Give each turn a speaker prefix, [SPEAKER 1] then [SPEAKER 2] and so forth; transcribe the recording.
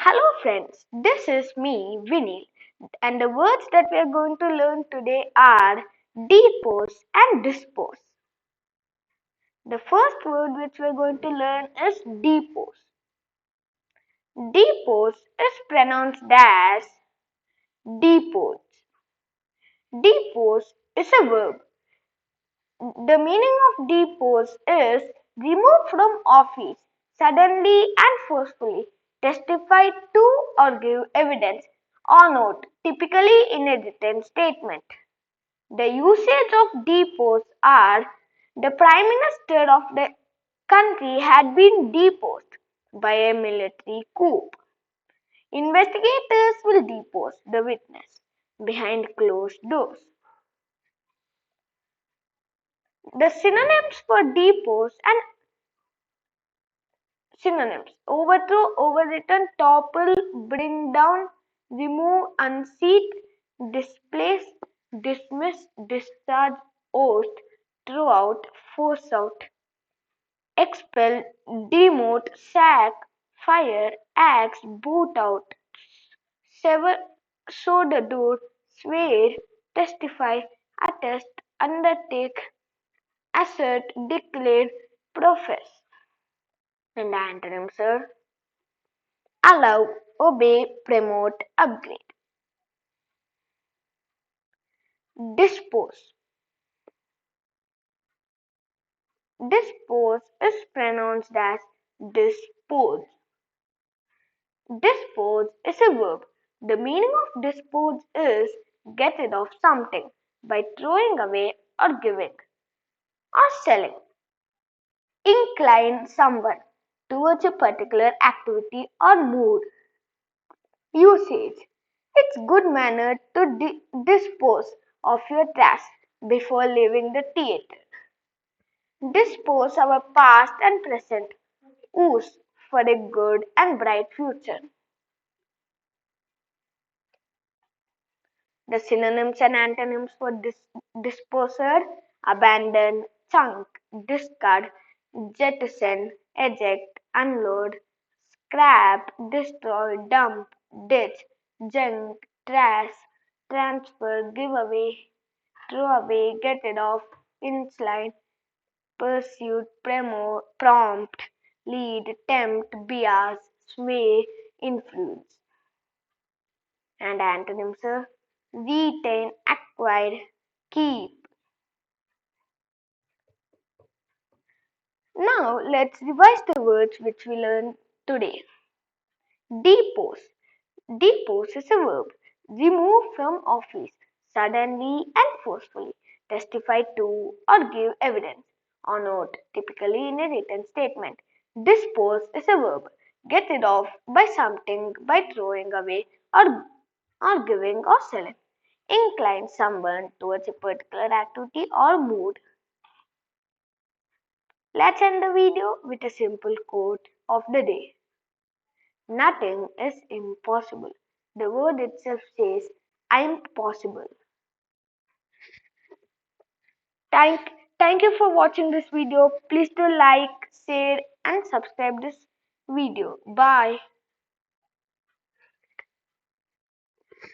[SPEAKER 1] Hello friends, this is me Vineel, and the words that we are going to learn today are depose and dispose. The first word which we are going to learn is depose. Depose is pronounced as depose. Depose is a verb. The meaning of depose is remove from office suddenly and forcefully, testify to or give evidence or note, typically in a written statement. The usage of depose are the Prime Minister of the country had been deposed by a military coup. Investigators will depose the witness behind closed doors. The synonyms for depose and synonyms: overthrow, overturn, topple, bring down, remove, unseat, displace, dismiss, discharge, oust, throw out, force out, expel, demote, sack, fire, axe, boot out, sever, show the door, swear, testify, attest, undertake, assert, declare, profess. And the antonyms are allow, obey, promote, upgrade. Dispose. Dispose is pronounced as dispose. Dispose is a verb. The meaning of dispose is get rid of something by throwing away or giving or selling. Incline someone towards a particular activity or mood. Usage. It's good manner to dispose of your trash before leaving the theatre. Dispose our past and present use for a good and bright future. The synonyms and antonyms for disposer: abandon, chunk, discard, jettison, eject, unload, scrap, destroy, dump, ditch, junk, trash, transfer, give away, throw away, get rid of, incline, pursuit, prompt, lead, tempt, bias, sway, influence. And antonyms are retain, acquire, keep. Now let's revise the words which we learned today. Depose. Depose is a verb. Remove from office suddenly and forcefully. Testify to or give evidence or note, typically in a written statement. Dispose is a verb. Get rid of by something by throwing away or giving or selling. Incline someone towards a particular activity or mood. Let's end the video with a simple quote of the day. Nothing is impossible. The word itself says, I'm possible. Thank, thank you for watching this video. Please do like, share and subscribe this video. Bye.